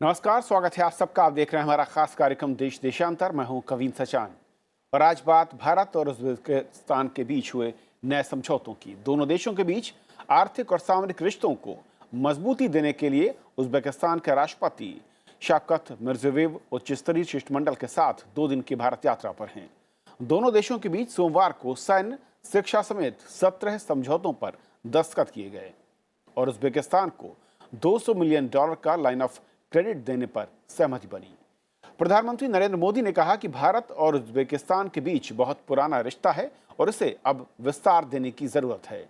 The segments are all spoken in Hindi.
नमस्कार, स्वागत है आप सबका। आप देख रहे हैं हमारा खास कार्यक्रम देश देशांतर। मैं हूं कवीन सचान और आज बात भारत और उज्बेकिस्तान के बीच हुए नए समझौतों की। दोनों देशों के बीच आर्थिक और सामरिक रिश्तों को मजबूती देने के लिए उज्बेकिस्तान के राष्ट्रपति शवकत मिर्जियोयेव उच्च स्तरीय शिष्टमंडल के साथ 2 दिन की भारत यात्रा पर हैं। दोनों देशों के बीच सोमवार को सैन्य, शिक्षा समेत 17 समझौतों पर दस्तखत किए गए और उज्बेकिस्तान को $200 मिलियन का लाइन ऑफ क्रेडिट देने पर सहमति बनी। प्रधानमंत्री नरेंद्र मोदी ने कहा कि भारत और उज्बेकिस्तान के बीच बहुत पुराना रिश्ता है और इसे अब विस्तार देने की जरूरत है।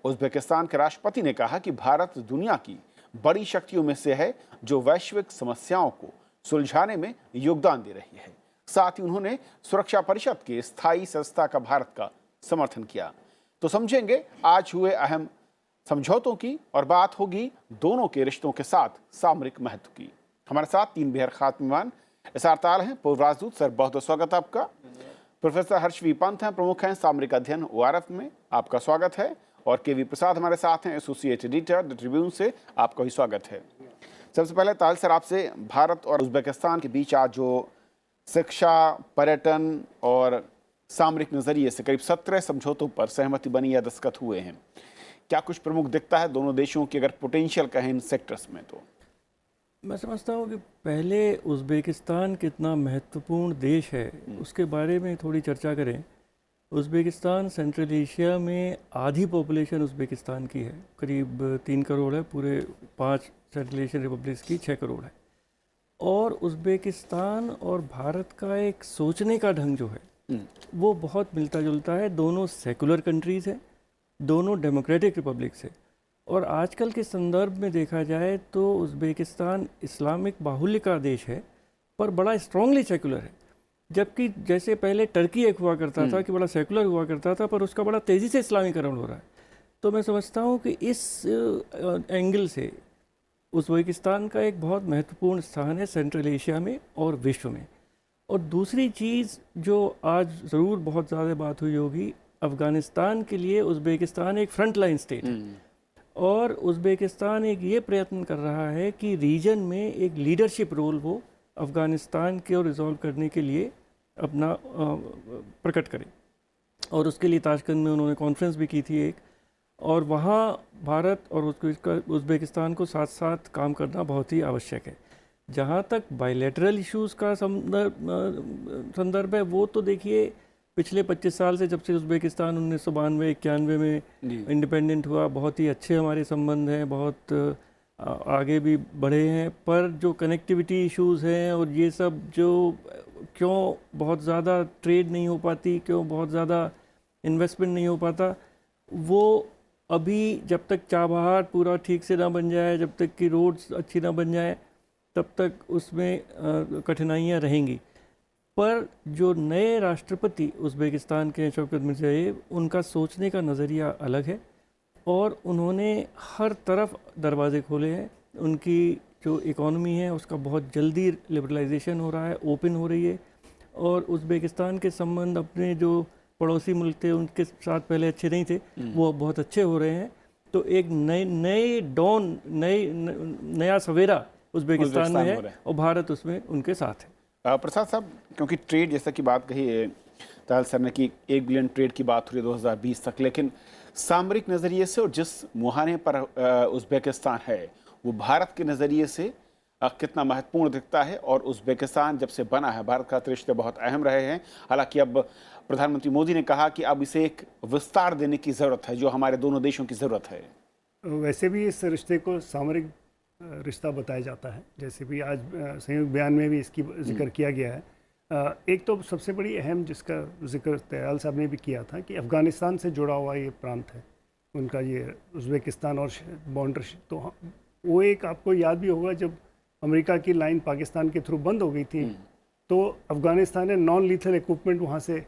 उज्बेकिस्तान के राष्ट्रपति ने कहा कि भारत दुनिया की बड़ी शक्तियों में से है जो वैश्विक समस्याओं को सुलझाने में योगदान दे रही है। साथ ही उन्होंने सुरक्षा परिषद के स्थायी सदस्यता का भारत का समर्थन किया। तो समझेंगे आज हुए अहम समझौतों की और बात होगी दोनों के रिश्तों के साथ सामरिक महत्व की। हमारे साथ 3 बेहद खास मेहमान एसआर ताल हैं, पूर्व राजदूत। सर, बहुत बहुत स्वागत है आपका। प्रोफेसर हर्ष वी पंत हैं, प्रमुख हैं सामरिक अध्ययन ORF में, आपका स्वागत है। और KV प्रसाद हमारे साथ हैं, एसोसिएट एडिटर द ट्रिब्यून से, आपका भी स्वागत है। सबसे पहले ताल सर, आपसे भारत और उज्बेकिस्तान के बीच आज जो शिक्षा, पर्यटन और सामरिक नजरिए से करीब 17 समझौतों पर सहमति बनी या दस्तखत हुए हैं, क्या कुछ प्रमुख दिखता है दोनों देशों की अगर पोटेंशियल कहें इन सेक्टर्स में? तो मैं समझता हूँ कि पहले उज़्बेकिस्तान कितना महत्वपूर्ण देश है उसके बारे में थोड़ी चर्चा करें। उज़्बेकिस्तान सेंट्रल एशिया में आधी पॉपुलेशन उज़्बेकिस्तान की है, करीब 3 करोड़ है। पूरे 5 सेंट्रल एशियन रिपब्लिक्स की 6 करोड़ है। और उज़्बेकिस्तान और भारत का एक सोचने का ढंग जो है वो बहुत मिलता जुलता है। दोनों सेकुलर कंट्रीज़ हैं, दोनों डेमोक्रेटिक रिपब्लिक्स है। और आजकल के संदर्भ में देखा जाए तो उज़्बेकिस्तान इस्लामिक बाहुल्य का देश है पर बड़ा स्ट्रांगली सेकुलर है, जबकि जैसे पहले टर्की एक हुआ करता था कि बड़ा सेकुलर हुआ करता था, पर उसका बड़ा तेज़ी से इस्लामीकरण हो रहा है। तो मैं समझता हूँ कि इस एंगल से उज़्बेकिस्तान का एक बहुत महत्वपूर्ण स्थान है सेंट्रल एशिया में और विश्व में। और दूसरी चीज़ जो आज ज़रूर बहुत ज़्यादा बात हुई होगी, अफ़गानिस्तान के लिए उज़्बेकिस्तान एक फ्रंट लाइन स्टेट है और उज़्बेकिस्तान एक ये प्रयत्न कर रहा है कि रीजन में एक लीडरशिप रोल वो अफ़गानिस्तान को रिजॉल्व करने के लिए अपना प्रकट करे। और उसके लिए ताशकंद में उन्होंने कॉन्फ्रेंस भी की थी एक, और वहाँ भारत और उज़्बेकिस्तान को साथ साथ काम करना बहुत ही आवश्यक है। जहाँ तक बायलैटरल इश्यूज़ का संदर्भ है, वो तो देखिए पिछले 25 साल से, जब से उज़्बेकिस्तान 1992-91 में इंडिपेंडेंट हुआ, बहुत ही अच्छे हमारे संबंध हैं, बहुत आगे भी बढ़े हैं। पर जो कनेक्टिविटी इश्यूज़ हैं और ये सब जो क्यों बहुत ज़्यादा ट्रेड नहीं हो पाती, क्यों बहुत ज़्यादा इन्वेस्टमेंट नहीं हो पाता, वो अभी जब तक चाबहार पूरा ठीक से ना बन जाए, जब तक कि रोड्स अच्छी ना बन जाए, तब तक उसमें कठिनाइयाँ रहेंगी। पर जो नए राष्ट्रपति उज़्बेकिस्तान के शवकत मिर्जियोयेव, उनका सोचने का नज़रिया अलग है और उन्होंने हर तरफ दरवाजे खोले हैं। उनकी जो इकॉनमी है उसका बहुत जल्दी लिबरलाइजेशन हो रहा है, ओपन हो रही है। और उज़्बेकिस्तान के संबंध अपने जो पड़ोसी मुल्क थे उनके साथ पहले अच्छे नहीं थे, वो अब बहुत अच्छे हो रहे हैं। तो एक नए डॉन, नया सवेरा उज़्बेकिस्तान में है और भारत उसमें उनके साथ है। प्रसाद साहब, क्योंकि ट्रेड जैसा कि बात कही है ताल सर ने कि 1 बिलियन ट्रेड की बात हो रही है 2020 तक, लेकिन सामरिक नज़रिए से और जिस मुहाने पर उज़्बेकिस्तान है वो भारत के नज़रिए से कितना महत्वपूर्ण दिखता है। और उज़्बेकिस्तान जब से बना है, भारत का रिश्ते बहुत अहम रहे हैं। हालांकि अब प्रधानमंत्री मोदी ने कहा कि अब इसे एक विस्तार देने की ज़रूरत है, जो हमारे दोनों देशों की ज़रूरत है। वैसे भी इस रिश्ते को सामरिक रिश्ता बताया जाता है, जैसे भी आज संयुक्त बयान में भी इसकी जिक्र किया गया है। एक तो सबसे बड़ी अहम जिसका जिक्र दयाल साहब ने भी किया था कि अफ़गानिस्तान से जुड़ा हुआ ये प्रांत है उनका, ये उज़्बेकिस्तान और बॉर्डर। तो वो एक आपको याद भी होगा, जब अमेरिका की लाइन पाकिस्तान के थ्रू बंद हो गई थी तो अफ़गानिस्तान ने नॉन लीथल इक्विपमेंट वहाँ से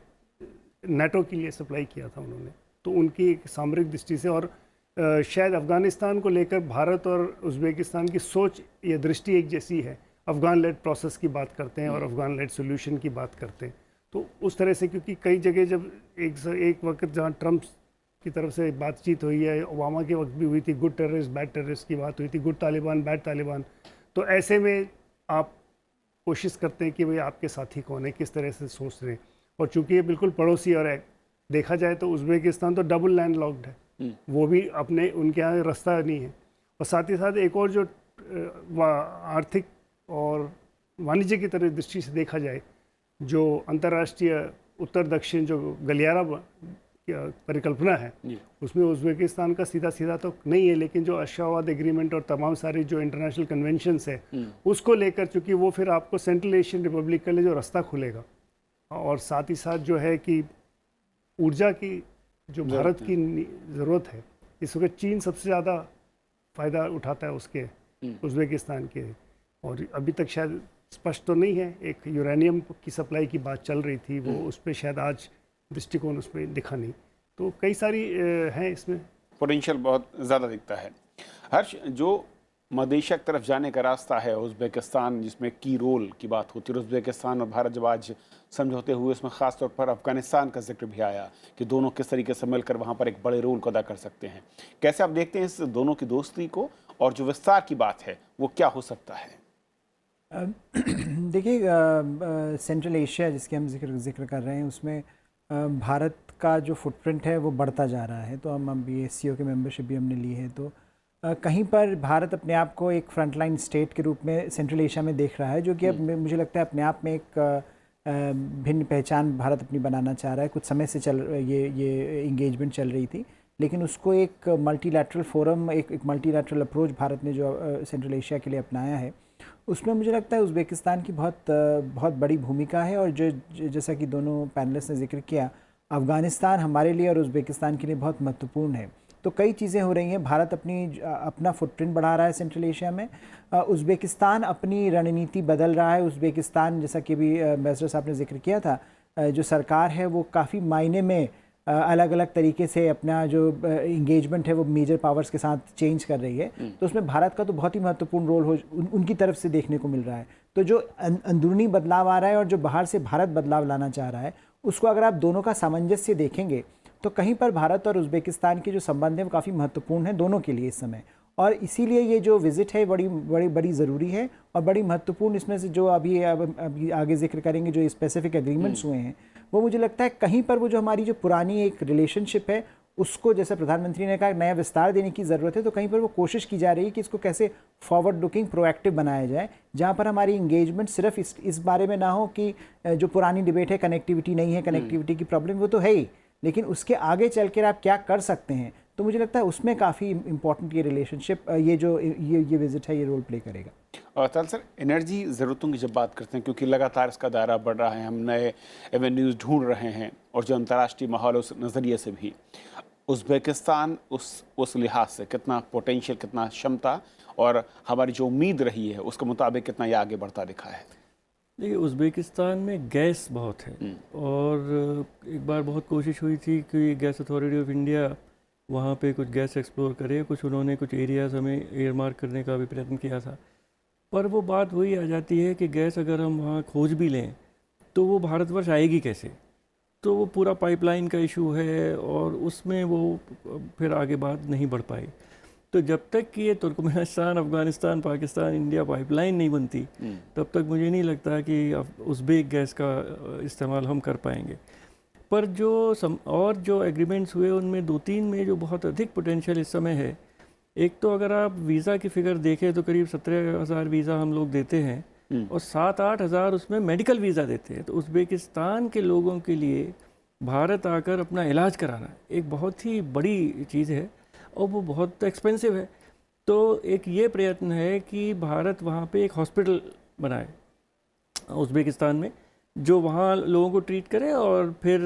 नेटो के लिए सप्लाई किया था उन्होंने। तो उनकी एक सामरिक दृष्टि से और शायद अफ़गानिस्तान को लेकर भारत और उज़्बेकिस्तान की सोच या दृष्टि एक जैसी है। अफ़गान लेड प्रोसेस की बात करते हैं और अफ़गान लेड सोल्यूशन की बात करते हैं। तो उस तरह से, क्योंकि कई जगह जब एक वक्त जहाँ ट्रंप की तरफ से बातचीत हुई है, ओबामा के वक्त भी हुई थी, गुड टेररिस्ट बैड टेररिस्ट की बात हुई थी, गुड तालिबान बैड तालिबान, तो ऐसे में आप कोशिश करते हैं कि भाई आपके साथी कौन है, किस तरह से सोच रहे हैं। और चूंकि ये बिल्कुल पड़ोसी और देखा जाए तो उज़्बेकिस्तान तो डबल लैंड लॉक्ड है, वो भी अपने उनके यहाँ रास्ता नहीं है। और साथ ही साथ एक और जो आर्थिक और वाणिज्य की तरह दृष्टि से देखा जाए, जो अंतर्राष्ट्रीय उत्तर दक्षिण जो गलियारा परिकल्पना है, उसमें उज़्बेकिस्तान का सीधा सीधा तो नहीं है, लेकिन जो अशावाद एग्रीमेंट और तमाम सारी जो इंटरनेशनल कन्वेंशंस है उसको लेकर, चूंकि वो फिर आपको सेंट्रल एशियन रिपब्लिक के लिए जो रास्ता खुलेगा। और साथ ही साथ जो है कि ऊर्जा की जो भारत की ज़रूरत है, इस वक्त चीन सबसे ज़्यादा फ़ायदा उठाता है उसके उज़्बेकिस्तान के। और अभी तक शायद स्पष्ट तो नहीं है, एक यूरेनियम की सप्लाई की बात चल रही थी, वो उस पर शायद आज दृष्टिकोण उस पर दिखा नहीं। तो कई सारी हैं इसमें, पोटेंशियल बहुत ज़्यादा दिखता है। हर्ष, जो मदेशक तरफ जाने का रास्ता है उज़्बेकिस्तान, जिसमें की रोल की बात होती है, उज़्बेकिस्तान और भारत जब आज समझौते हुए, उसमें ख़ास तौर पर अफ़गानिस्तान का जिक्र भी आया कि दोनों किस तरीके से मिलकर वहाँ पर एक बड़े रोल को अदा कर सकते हैं। कैसे आप देखते हैं इस दोनों की दोस्ती को, और जो विस्तार की बात है वो क्या हो सकता है? देखिए, सेंट्रल एशिया जिसके हम जिक्र कर रहे हैं, उसमें भारत का जो फुटप्रिंट है वो बढ़ता जा रहा है। तो हम अभी एससीओ की मेंबरशिप भी हमने ली है, तो कहीं पर भारत अपने आप को एक फ्रंटलाइन स्टेट के रूप में सेंट्रल एशिया में देख रहा है, जो कि अब मुझे लगता है अपने आप में एक भिन्न पहचान भारत अपनी बनाना चाह रहा है। कुछ समय से ये इंगेजमेंट चल रही थी, लेकिन उसको एक मल्टीलैटरल फोरम, एक मल्टीलैटरल अप्रोच भारत ने जो सेंट्रल एशिया के लिए अपनाया है, उसमें मुझे लगता है उज़्बेकिस्तान की बहुत बड़ी भूमिका है। और जैसा कि दोनों पैनलिस्ट ने जिक्र किया, अफ़गानिस्तान हमारे लिए और उज़्बेकिस्तान के लिए बहुत महत्वपूर्ण है। तो कई चीज़ें हो रही हैं, भारत अपना फुटप्रिंट बढ़ा रहा है सेंट्रल एशिया में, उज़्बेकिस्तान अपनी रणनीति बदल रहा है। उज़्बेकिस्तान, जैसा कि अभी एम्बेसडर साहब ने जिक्र किया था, जो सरकार है वो काफ़ी मायने में अलग अलग तरीके से अपना जो इंगेजमेंट है वो मेजर पावर्स के साथ चेंज कर रही है। तो उसमें भारत का तो बहुत ही महत्वपूर्ण रोल उनकी तरफ से देखने को मिल रहा है। तो जो अंदरूनी बदलाव आ रहा है और जो बाहर से भारत बदलाव लाना चाह रहा है, उसको अगर आप दोनों का सामंजस्य देखेंगे तो कहीं पर भारत और उज़्बेकिस्तान के जो संबंध हैं वो काफ़ी महत्वपूर्ण हैं दोनों के लिए इस समय। और इसीलिए ये जो विज़िट है बड़ी ज़रूरी है और बड़ी महत्वपूर्ण। इसमें से जो अभी आगे जिक्र करेंगे जो स्पेसिफिक एग्रीमेंट्स हुए हैं, वो मुझे लगता है कहीं पर वो जो हमारी जो पुरानी एक रिलेशनशिप है उसको, जैसे प्रधानमंत्री ने कहा, नया विस्तार देने की ज़रूरत है। तो कहीं पर वो कोशिश की जा रही है कि इसको कैसे फॉरवर्ड लुकिंग, प्रोएक्टिव बनाया जाए, जहाँ पर हमारी इंगेजमेंट सिर्फ इस बारे में ना हो कि जो पुरानी डिबेट है कनेक्टिविटी नहीं है, कनेक्टिविटी की प्रॉब्लम, वो तो है ही, लेकिन उसके आगे चल कर आप क्या कर सकते हैं। तो मुझे लगता है उसमें काफ़ी इंपॉर्टेंट ये रिलेशनशिप, ये विजिट है, ये रोल प्ले करेगा। और ताल सर, एनर्जी ज़रूरतों की जब बात करते हैं, क्योंकि लगातार इसका दायरा बढ़ रहा है, हम नए एवेन्यूज़ ढूंढ रहे हैं, और जो अंतर्राष्ट्रीय माहौल उस नज़रिए से भी उज़्बेकिस्तान उस लिहाज से कितना पोटेंशियल, कितना क्षमता, और हमारी जो उम्मीद रही है उसके मुताबिक कितना ये आगे बढ़ता दिखा है? देखिए, उज़्बेकिस्तान में गैस बहुत है, और एक बार बहुत कोशिश हुई थी कि गैस अथॉरिटी ऑफ इंडिया वहाँ पे कुछ गैस एक्सप्लोर करे, उन्होंने कुछ एरियाज़ हमें एयरमार्क करने का भी प्रयत्न किया था। पर वो बात वही आ जाती है कि गैस अगर हम वहाँ खोज भी लें तो वो भारतवर्ष आएगी कैसे, तो वो पूरा पाइपलाइन का इशू है, और उसमें वो फिर आगे बात नहीं बढ़ पाई। तो जब तक कि ये Turkmenistan, Afghanistan, Pakistan, India pipeline नहीं बनती, तब तक मुझे नहीं लगता कि उज़्बेक गैस का इस्तेमाल हम कर पाएंगे। पर जो एग्रीमेंट्स हुए उनमें 2-3 में जो बहुत अधिक पोटेंशियल इस समय है, एक तो अगर आप वीज़ा की फ़िगर देखें तो करीब 17,000 वीज़ा हम लोग देते हैं, और 7-8 हज़ार उसमें मेडिकल वीज़ा देते हैं। तो उज़्बेकिस्तान के लोगों के लिए भारत आकर अपना इलाज कराना एक बहुत ही बड़ी चीज़ है, और वो बहुत एक्सपेंसिव है। तो एक ये प्रयत्न है कि भारत वहाँ पे एक हॉस्पिटल बनाए उज़्बेकिस्तान में, जो वहाँ लोगों को ट्रीट करे, और फिर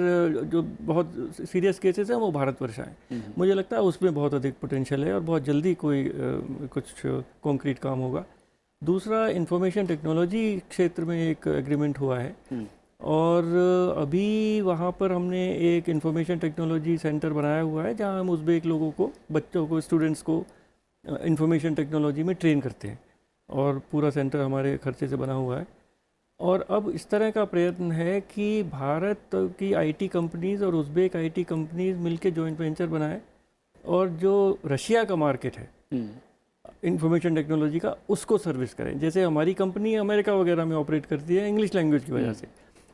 जो बहुत सीरियस केसेस हैं वो भारतवर्ष आए। मुझे लगता है उसमें बहुत अधिक पोटेंशियल है, और बहुत जल्दी कुछ कॉन्क्रीट काम होगा। दूसरा, इंफॉर्मेशन टेक्नोलॉजी क्षेत्र में एक एग्रीमेंट हुआ है, और अभी वहाँ पर हमने एक इंफॉर्मेशन टेक्नोलॉजी सेंटर बनाया हुआ है, जहाँ हम उज़्बेक लोगों को, बच्चों को, स्टूडेंट्स को इंफॉर्मेशन टेक्नोलॉजी में ट्रेन करते हैं, और पूरा सेंटर हमारे खर्चे से बना हुआ है। और अब इस तरह का प्रयत्न है कि भारत की आईटी कंपनीज़ और उज़्बेक आईटी कंपनीज़ मिलकर जॉइंट वेंचर बनाए, और जो रशिया का मार्केट है इंफॉर्मेशन टेक्नोलॉजी का उसको सर्विस करें। जैसे हमारी कंपनी अमेरिका वगैरह में ऑपरेट करती है इंग्लिश लैंग्वेज की वजह से,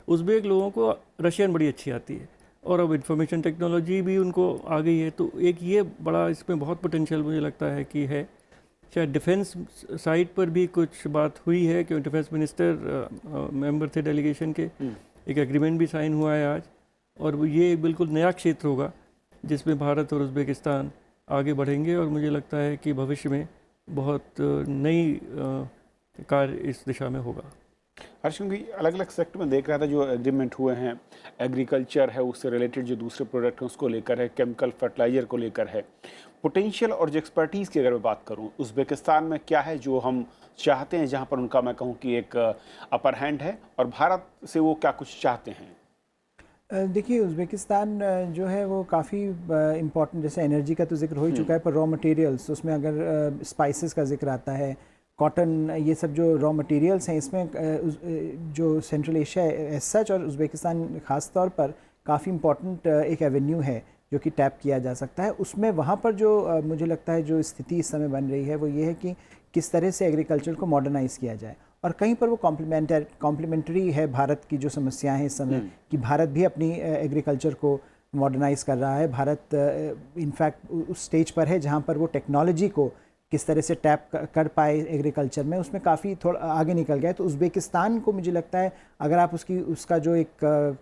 उज़्बेक लोगों को रशियन बड़ी अच्छी आती है और अब इंफॉर्मेशन टेक्नोलॉजी भी उनको आ गई है। तो एक ये बड़ा इसमें बहुत पोटेंशियल मुझे लगता है कि है। शायद डिफेंस साइड पर भी कुछ बात हुई है कि डिफेंस मिनिस्टर मेंबर थे डेलीगेशन के, एक एग्रीमेंट भी साइन हुआ है आज, और ये एक बिल्कुल नया क्षेत्र होगा जिसमें भारत और उज़्बेकिस्तान आगे बढ़ेंगे और मुझे लगता है कि भविष्य में बहुत नई कार्य इस दिशा में होगा। हर्ष, क्योंकि अलग अलग सेक्टर में देख रहा था जो एग्रीमेंट हुए हैं, एग्रीकल्चर है, उससे रिलेटेड जो दूसरे प्रोडक्ट हैं उसको लेकर है, केमिकल फर्टिलाइजर को लेकर है, पोटेंशियल और जो एक्सपर्टीज़ की अगर मैं बात करूं, उज़्बेकिस्तान में क्या है जो हम चाहते हैं, जहां पर उनका मैं कहूं कि एक अपर हैंड है, और भारत से वो क्या कुछ चाहते हैं? देखिए, उज़्बेकिस्तान जो है वो काफ़ी इम्पॉर्टेंट, जैसे एनर्जी का तो जिक्र हो ही चुका है, पर रॉ मटेरियल्स उसमें अगर स्पाइसेस का जिक्र आता है, कॉटन, ये सब जो रॉ मटेरियल्स हैं, इसमें जो सेंट्रल एशिया एज सच और उज़्बेकिस्तान ख़ास तौर पर काफ़ी इम्पॉर्टेंट एक एवेन्यू है जो कि टैप किया जा सकता है। उसमें वहाँ पर जो मुझे लगता है जो स्थिति इस समय बन रही है वो ये है कि किस तरह से एग्रीकल्चर को मॉडर्नाइज़ किया जाए, और कहीं पर वो कॉम्प्लीमेंट्री है भारत की जो समस्याएं हैं इस समय, कि भारत भी अपनी एग्रीकल्चर को मॉडर्नाइज़ कर रहा है। भारत इनफैक्ट उस स्टेज पर है जहाँ पर वो टेक्नोलॉजी को किस तरह से टैप कर पाए एग्रीकल्चर में, उसमें काफ़ी थोड़ा आगे निकल गया है। तो उज़्बेकिस्तान को मुझे लगता है अगर आप उसका जो एक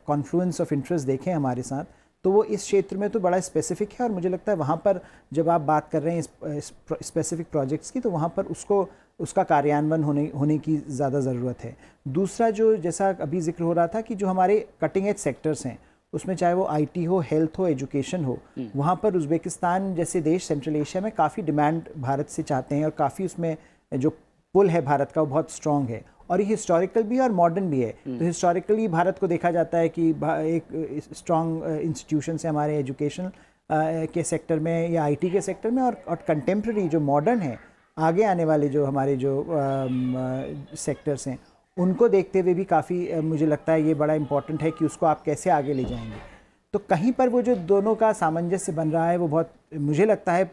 कॉन्फ्लुएंस ऑफ इंटरेस्ट देखें हमारे साथ, तो वो इस क्षेत्र में तो बड़ा स्पेसिफिक है, और मुझे लगता है वहाँ पर जब आप बात कर रहे हैं स्पेसिफिक प्रोजेक्ट्स की, तो वहाँ पर उसका कार्यान्वयन होने की ज़्यादा ज़रूरत है। दूसरा जो जैसा अभी जिक्र हो रहा था कि जो हमारे कटिंग एज सेक्टर्स हैं, उसमें चाहे वो आईटी हो, हेल्थ हो, एजुकेशन हो, वहाँ पर उज़्बेकिस्तान जैसे देश सेंट्रल एशिया में काफ़ी डिमांड भारत से चाहते हैं, और काफ़ी उसमें जो पुल है भारत का वो बहुत स्ट्रॉन्ग है, और ये हिस्टोरिकल भी है और मॉडर्न भी है। तो हिस्टोरिकली भारत को देखा जाता है कि एक स्ट्रॉन्ग इंस्टीट्यूशन है हमारे एजुकेशन के सेक्टर में या आईटी के सेक्टर में, और कंटेम्प्रेरी जो मॉडर्न है, आगे आने वाले जो हमारे जो सेक्टर्स हैं, उनको देखते हुए भी काफ़ी मुझे लगता है ये बड़ा इम्पॉर्टेंट है कि उसको आप कैसे आगे ले जाएंगे। तो कहीं पर वो जो दोनों का सामंजस्य बन रहा है वो बहुत, मुझे लगता है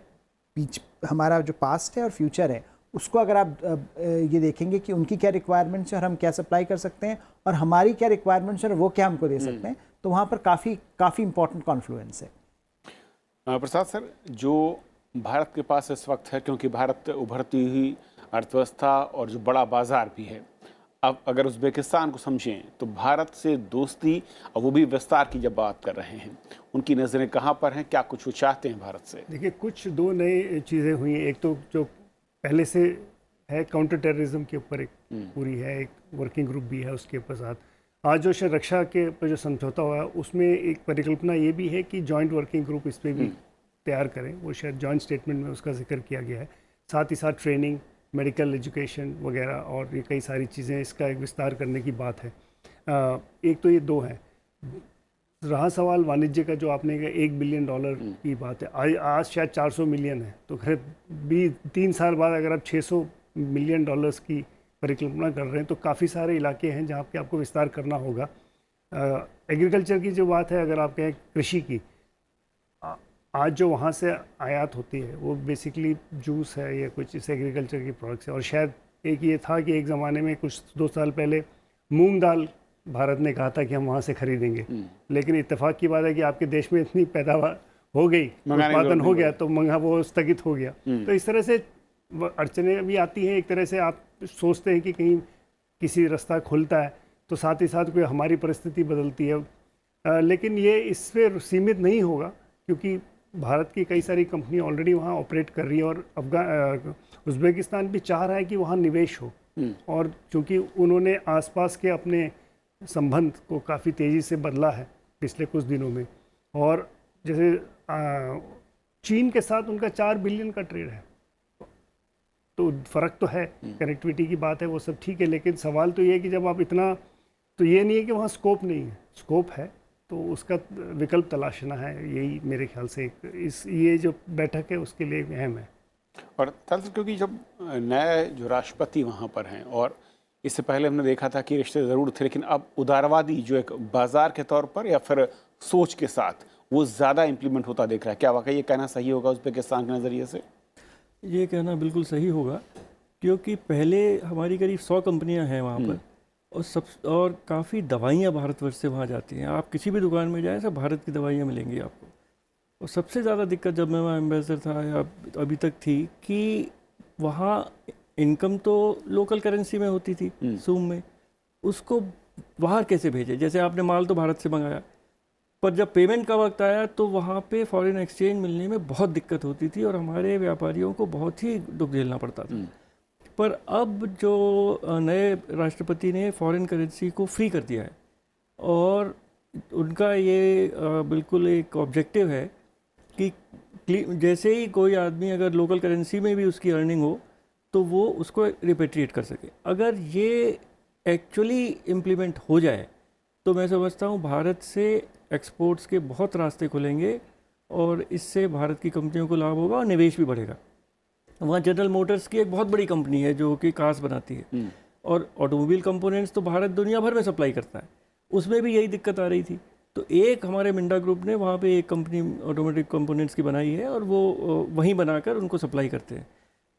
हमारा जो पास्ट है और फ्यूचर है, उसको अगर आप ये देखेंगे कि उनकी क्या रिक्वायरमेंट्स हैं और हम क्या सप्लाई कर सकते हैं, और हमारी क्या रिक्वायरमेंट्स हैं और वो क्या हमको दे सकते हैं, तो वहाँ पर काफ़ी इम्पॉर्टेंट कॉन्फ्लुएंस है। प्रसाद सर, जो भारत के पास इस वक्त है, क्योंकि भारत उभरती हुई अर्थव्यवस्था और जो बड़ा बाजार भी है, अब अगर उज़्बेकिस्तान को समझें तो भारत से दोस्ती और वो भी विस्तार की जब बात कर रहे हैं, उनकी नज़रें कहाँ पर हैं, क्या कुछ वो चाहते हैं भारत से? देखिए, कुछ दो नई चीज़ें हुई हैं। एक तो जो पहले से है काउंटर टेररिज्म के ऊपर एक पूरी है, एक वर्किंग ग्रुप भी है उसके ऊपर साथ। आज जो शायद रक्षा के ऊपर जो समझौता हुआ है उसमें एक परिकल्पना ये भी है कि जॉइंट वर्किंग ग्रुप इस पर भी तैयार करें, वो शायद जॉइंट स्टेटमेंट में उसका जिक्र किया गया है। साथ ही साथ ट्रेनिंग, मेडिकल एजुकेशन वगैरह और ये कई सारी चीज़ें, इसका एक विस्तार करने की बात है। एक तो ये दो है। रहा सवाल वाणिज्य का, जो आपने कहा $1 बिलियन की बात है, आज शायद 400 मिलियन है, तो खैर भी 3 साल बाद अगर आप $600 मिलियन की परिकल्पना कर रहे हैं तो काफ़ी सारे इलाके हैं जहाँ पे आपको विस्तार करना होगा। एग्रीकल्चर की जो बात है, अगर आप कहें कृषि की, आज जो वहाँ से आयात होती है वो बेसिकली जूस है या कुछ इस एग्रीकल्चर की प्रोडक्ट्स है। और शायद एक ये था कि एक ज़माने में कुछ 2 साल पहले मूंग दाल भारत ने कहा था कि हम वहाँ से खरीदेंगे, लेकिन इत्तेफाक की बात है कि आपके देश में इतनी पैदावार हो गई, उत्पादन हो गया, तो मंगा वो स्थगित हो गया। तो इस तरह से अड़चनें भी आती हैं। एक तरह से आप सोचते हैं कि कहीं किसी रास्ता खुलता है तो साथ ही साथ कोई हमारी परिस्थिति बदलती है, लेकिन ये इस पर सीमित नहीं होगा, क्योंकि भारत की कई सारी कंपनी ऑलरेडी वहाँ ऑपरेट कर रही है, और उज़्बेकिस्तान भी चाह रहा है कि वहाँ निवेश हो। और चूँकि उन्होंने आसपास के अपने संबंध को काफ़ी तेज़ी से बदला है पिछले कुछ दिनों में, और जैसे चीन के साथ उनका 4 बिलियन का ट्रेड है, तो फ़र्क तो है, कनेक्टिविटी की बात है, वो सब ठीक है, लेकिन सवाल तो ये है कि जब आप इतना, तो ये नहीं है कि वहाँ स्कोप नहीं है, स्कोप है, तो उसका विकल्प तलाशना है। यही मेरे ख्याल से ये जो बैठक है उसके लिए अहम है। और क्योंकि जब नए जो राष्ट्रपति वहाँ पर हैं, और इससे पहले हमने देखा था कि रिश्ते ज़रूर थे, लेकिन अब उदारवादी जो एक बाजार के तौर पर या फिर सोच के साथ वो ज़्यादा इम्प्लीमेंट होता देख रहा है, क्या वाकई ये कहना सही होगा उज़्बेकिस्तान के नज़रिए से? ये कहना बिल्कुल सही होगा, क्योंकि पहले हमारी करीब 100 कंपनियां हैं वहाँ पर, और काफ़ी दवाइयाँ भारतवर्ष से वहाँ जाती हैं। आप किसी भी दुकान में जाएं, सब भारत की दवाइयाँ मिलेंगी आपको। और सबसे ज़्यादा दिक्कत जब मैं वहाँ एम्बेसडर था या अभी तक थी कि वहाँ इनकम तो लोकल करेंसी में होती थी, सूम में, उसको बाहर कैसे भेजे। जैसे आपने माल तो भारत से मंगाया, पर जब पेमेंट का वक्त आया तो वहाँ पे फॉरेन एक्सचेंज मिलने में बहुत दिक्कत होती थी और हमारे व्यापारियों को बहुत ही दुख झेलना पड़ता था। पर अब जो नए राष्ट्रपति ने फॉरेन करेंसी को फ्री कर दिया है, और उनका ये बिल्कुल एक ऑब्जेक्टिव है कि जैसे ही कोई आदमी अगर लोकल करेंसी में भी उसकी अर्निंग हो तो वो उसको रिपेट्रिएट कर सके। अगर ये एक्चुअली इम्प्लीमेंट हो जाए तो मैं समझता हूँ भारत से एक्सपोर्ट्स के बहुत रास्ते खुलेंगे और इससे भारत की कंपनियों को लाभ होगा और निवेश भी बढ़ेगा। वहाँ जनरल मोटर्स की एक बहुत बड़ी कंपनी है जो कि कार्स बनाती है, और ऑटोमोबाइल कंपोनेंट्स तो भारत दुनिया भर में सप्लाई करता है, उसमें भी यही दिक्कत आ रही थी। तो एक हमारे मिंडा ग्रुप ने वहाँ पे एक कंपनी ऑटोमेटिक कंपोनेंट्स की बनाई है और वो वहीं बनाकर उनको सप्लाई करते हैं।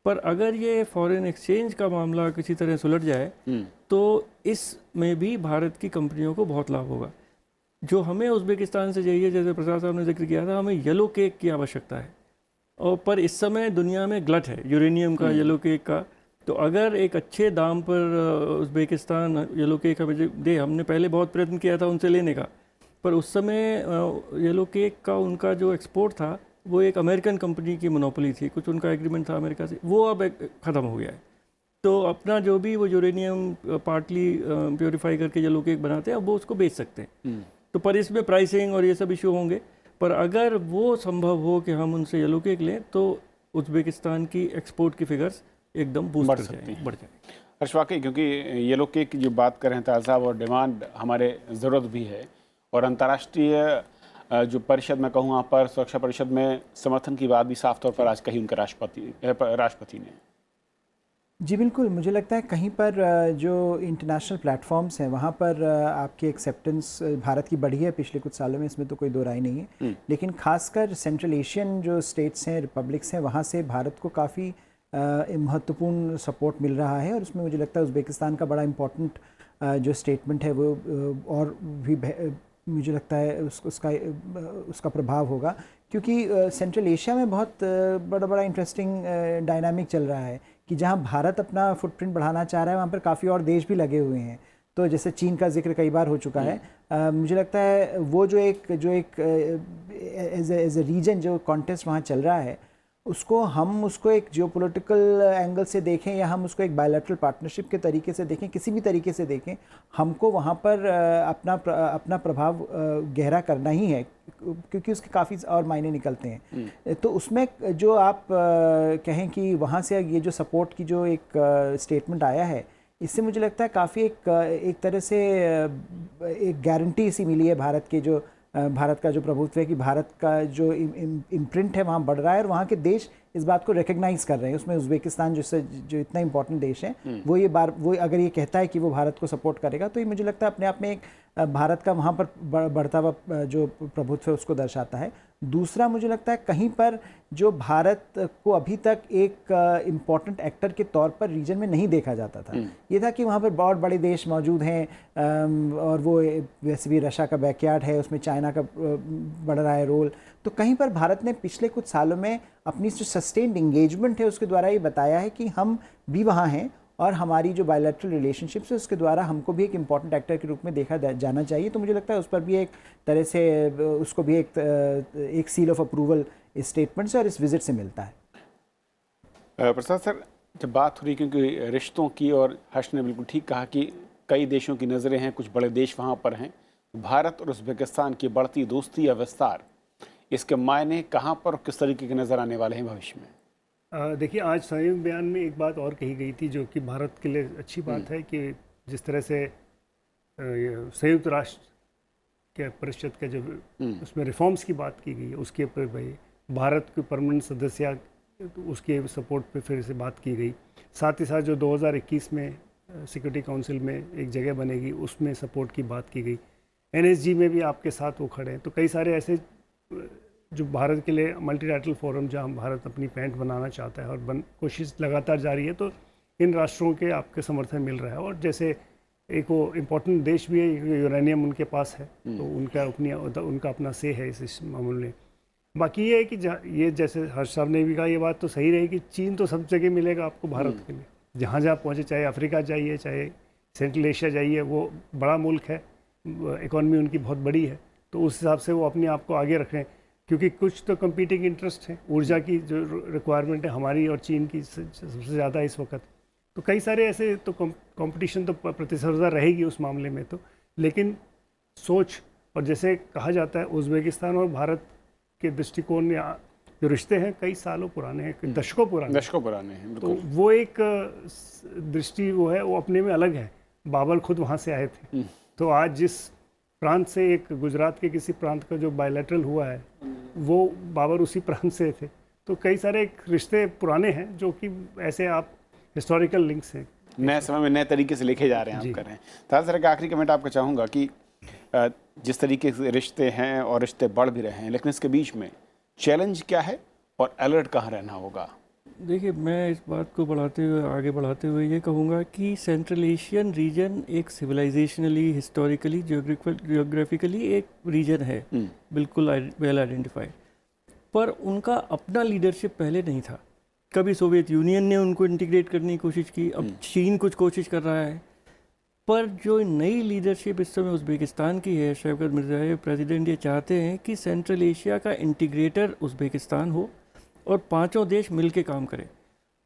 पर अगर ये फॉरेन एक्सचेंज का मामला किसी तरह सुलझ जाए तो इसमें भी भारत की कंपनियों को बहुत लाभ होगा। जो हमें उज़्बेकिस्तान से चाहिए, जैसे प्रसाद साहब ने जिक्र किया था, हमें येलो केक की आवश्यकता है, और पर इस समय दुनिया में ग्लट है यूरेनियम का, येलो केक का। तो अगर एक अच्छे दाम पर उज़्बेकिस्तान येलो केक हमें दे, हमने पहले बहुत प्रयत्न किया था उनसे लेने का, पर उस समय येलो केक का उनका जो एक्सपोर्ट था वो एक अमेरिकन कंपनी की मोनोपोली थी, कुछ उनका एग्रीमेंट था अमेरिका से, वो अब ख़त्म हो गया है। तो अपना जो भी वो यूरेनियम पार्टली प्योरीफाई करके येलो केक बनाते हैं, अब वो उसको बेच सकते हैं। तो पर इसमें प्राइसिंग और ये सब इशू होंगे, पर अगर वो संभव हो कि हम उनसे येलो केक लें तो उज़्बेकिस्तान की एक्सपोर्ट की फिगर्स एकदम बूस्ट बढ़ जाए। हर्ष, वाकई क्योंकि येलो केक की जो बात कर रहे हैं ताल साहब, और डिमांड हमारे ज़रूरत भी है, और अंतर्राष्ट्रीय जो परिषद मैं कहूँ वहाँ पर सुरक्षा परिषद में समर्थन की बात भी साफ तौर पर आज कही उनके राष्ट्रपति ने। जी बिल्कुल, मुझे लगता है कहीं पर जो इंटरनेशनल प्लेटफॉर्म्स हैं वहाँ पर आपकी एक्सेप्टेंस भारत की बढ़ी है पिछले कुछ सालों में, इसमें तो कोई दो राय नहीं है। लेकिन खासकर सेंट्रल एशियन जो स्टेट्स हैं, रिपब्लिक्स हैं, वहाँ से भारत को काफ़ी महत्वपूर्ण सपोर्ट मिल रहा है, और उसमें मुझे लगता है उज़्बेकिस्तान का बड़ा इम्पोर्टेंट जो स्टेटमेंट है वो और भी मुझे लगता है उसका प्रभाव होगा, क्योंकि सेंट्रल एशिया में बहुत बड़ा इंटरेस्टिंग डायनामिक चल रहा है कि जहां भारत अपना फुटप्रिंट बढ़ाना चाह रहा है वहां पर काफ़ी और देश भी लगे हुए हैं। तो जैसे चीन का जिक्र कई बार हो चुका है, मुझे लगता है वो जो एक एज ए रीजन जो कॉन्टेस्ट वहाँ चल रहा है, हम उसको एक जियोपॉलिटिकल एंगल से देखें या हम उसको एक बायलैटरल पार्टनरशिप के तरीके से देखें, किसी भी तरीके से देखें, हमको वहाँ पर अपना प्रभाव गहरा करना ही है, क्योंकि उसके काफ़ी और मायने निकलते हैं। तो उसमें जो आप कहें कि वहाँ से ये जो सपोर्ट की जो एक स्टेटमेंट आया है, इससे मुझे लगता है काफ़ी एक तरह से एक गारंटी सी मिली है भारत का जो प्रभुत्व है, कि भारत का जो इम्प्रिंट है वहाँ बढ़ रहा है, और वहाँ के देश इस बात को रिकग्नाइज कर रहे हैं। उसमें उज़्बेकिस्तान जो इतना इंपॉर्टेंट देश है, वो अगर ये कहता है कि वो भारत को सपोर्ट करेगा, तो ये मुझे लगता है अपने आप में एक भारत का वहाँ पर बढ़ता हुआ जो प्रभुत्व है उसको दर्शाता है। दूसरा, मुझे लगता है कहीं पर जो भारत को अभी तक एक इम्पॉर्टेंट एक्टर के तौर पर रीजन में नहीं देखा जाता था, ये था कि वहाँ पर बहुत बड़े देश मौजूद हैं, और वो वैसे भी रशिया का बैकयार्ड है, उसमें चाइना का बढ़ रहा है रोल। तो कहीं पर भारत ने पिछले कुछ सालों में अपनी जो सस्टेन्ड इंगेजमेंट है उसके द्वारा ये बताया है कि हम भी वहाँ हैं, और हमारी जो बायलैटरल रिलेशनशिप्स है उसके द्वारा हमको भी एक इम्पॉर्टेंट एक्टर के रूप में देखा जाना चाहिए। तो मुझे लगता है उस पर भी एक तरह से उसको भी एक सील ऑफ अप्रूवल इस स्टेटमेंट से और इस विजिट से मिलता है। प्रसाद सर, जब बात हो रही क्योंकि रिश्तों की, और हर्ष ने बिल्कुल ठीक कहा कि कई देशों की नज़रें हैं, कुछ बड़े देश वहाँ पर हैं, भारत और उज़्बेकिस्तान की बढ़ती दोस्ती या विस्तार, इसके मायने कहाँ पर और किस तरीके के नज़र आने वाले हैं भविष्य में? देखिए, आज संयुक्त बयान में एक बात और कही गई थी जो कि भारत के लिए अच्छी बात है, कि जिस तरह से संयुक्त राष्ट्र के परिषद के जो उसमें रिफॉर्म्स की बात की गई है, उसके ऊपर भाई भारत के परमानेंट सदस्य उसके सपोर्ट पे फिर से बात की गई। साथ ही साथ जो 2021 में सिक्योरिटी काउंसिल में एक जगह बनेगी, उसमें सपोर्ट की बात की गई। NSG में भी आपके साथ वो खड़े हैं। तो कई सारे ऐसे जो भारत के लिए मल्टीलैटरल फोरम जहाँ भारत अपनी पैंट बनाना चाहता है और कोशिश लगातार जारी है, तो इन राष्ट्रों के आपके समर्थन मिल रहा है। और जैसे एक वो इम्पोर्टेंट देश भी है, यूरेनियम उनके पास है, तो उनका अपना से है इस मामले में। बाकी ये है कि ये जैसे हर्ष साहब ने भी कहा, ये बात तो सही रही कि चीन तो सब जगह मिलेगा आपको भारत के लिए, जहाँ जहाँ पहुँचे, चाहे अफ्रीका जाइए, चाहे सेंट्रल एशिया जाइए, वो बड़ा मुल्क है, इकॉनमी उनकी बहुत बड़ी है, तो उस हिसाब से वो अपने आप को आगे रख रहे हैं। क्योंकि कुछ तो कम्पीटिंग इंटरेस्ट है, ऊर्जा की जो रिक्वायरमेंट है हमारी और चीन की सबसे ज़्यादा इस वक्त, तो कई सारे ऐसे तो कंपटीशन तो प्रतिस्पर्धा रहेगी उस मामले में तो। लेकिन सोच, और जैसे कहा जाता है उज़्बेकिस्तान और भारत के दृष्टिकोण या जो रिश्ते हैं कई सालों पुराने हैं, दशकों पुराने हैं, तो वो एक दृष्टि वो है, वो अपने में अलग है। बाबर खुद वहाँ से आए थे, तो आज जिस प्रांत से, एक गुजरात के किसी प्रांत का जो बायलैटरल हुआ है, वो बाबर उसी प्रांत से थे। तो कई सारे रिश्ते पुराने हैं जो कि ऐसे आप हिस्टोरिकल लिंक्स हैं, नए समय में नए तरीके से लेके जा रहे हैं आप कर रहे हैं। ताज़ा सर का आखिरी कमेंट आपका चाहूँगा कि जिस तरीके से रिश्ते हैं और रिश्ते बढ़ भी रहे हैं, लेकिन इसके बीच में चैलेंज क्या है और अलर्ट कहाँ रहना होगा? देखिए, मैं इस बात को आगे बढ़ाते हुए ये कहूँगा कि सेंट्रल एशियन रीजन एक सिविलाइजेशनली, हिस्टोरिकली, जियोग्राफिकली एक रीजन है, बिल्कुल वेल आइडेंटिफाइड, पर उनका अपना लीडरशिप पहले नहीं था। कभी सोवियत यूनियन ने उनको इंटीग्रेट करने की कोशिश की, अब चीन कुछ कोशिश कर रहा है, पर जो नई लीडरशिप इस समय उज़्बेकिस्तान की है, शौकत मिर्ज़ाएव प्रेसिडेंट, ये चाहते हैं कि सेंट्रल एशिया का इंटीग्रेटर उज़्बेकिस्तान हो और पांचों देश मिलके काम करें।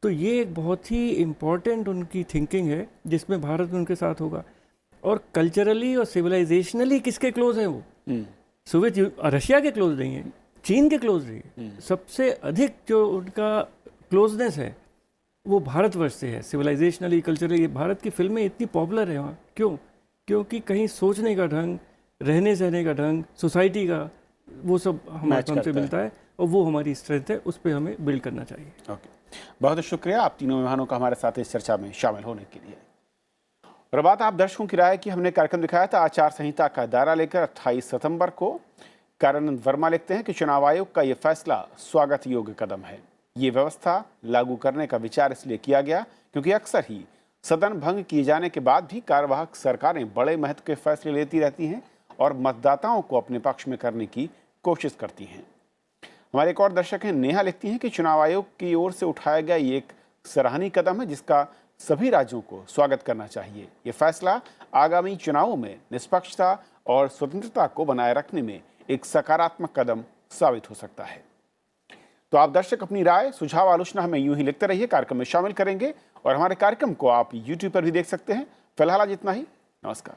तो ये एक बहुत ही इम्पॉर्टेंट उनकी थिंकिंग है, जिसमें भारत उनके साथ होगा। और कल्चरली और सिविलाइजेशनली किसके क्लोज हैं वो? रशिया के क्लोज नहीं है, चीन के क्लोज नहीं है। सबसे अधिक जो उनका क्लोजनेस है वो भारतवर्ष से है, सिविलाइजेशनली, कल्चरली। भारत की फिल्में इतनी पॉपुलर है वहाँ, क्यों? क्योंकि कहीं सोचने का ढंग, रहने सहने का ढंग, सोसाइटी का, वो सब हमारे हमसे मिलता है, और वो हमारी स्ट्रेंथ है, उस पर हमें बिल्ड करना चाहिए। ओके, बहुत शुक्रिया आप तीनों मेहमानों का हमारे साथ इस चर्चा में शामिल होने के लिए। और बात आप दर्शकों की राय की, हमने कार्यक्रम दिखाया था आचार संहिता का दायरा लेकर 28 सितंबर को। कारानंद वर्मा लिखते हैं कि चुनाव आयोग का ये फैसला स्वागत योग्य कदम है। ये व्यवस्था लागू करने का विचार इसलिए किया गया क्योंकि अक्सर ही सदन भंग किए जाने के बाद भी कार्यवाहक सरकारें बड़े महत्व के फैसले लेती रहती हैं और मतदाताओं को अपने पक्ष में करने की कोशिश करती हैं। हमारे एक और दर्शक हैं, नेहा लिखती हैं कि चुनाव आयोग की ओर से उठाया गया ये एक सराहनीय कदम है जिसका सभी राज्यों को स्वागत करना चाहिए। ये फैसला आगामी चुनावों में निष्पक्षता और स्वतंत्रता को बनाए रखने में एक सकारात्मक कदम साबित हो सकता है। तो आप दर्शक अपनी राय, सुझाव, आलोचना हमें यूं ही लिखते रहिए, कार्यक्रम में शामिल करेंगे और हमारे कार्यक्रम को आप YouTube पर भी देख सकते हैं। फिलहाल आज इतना ही, नमस्कार।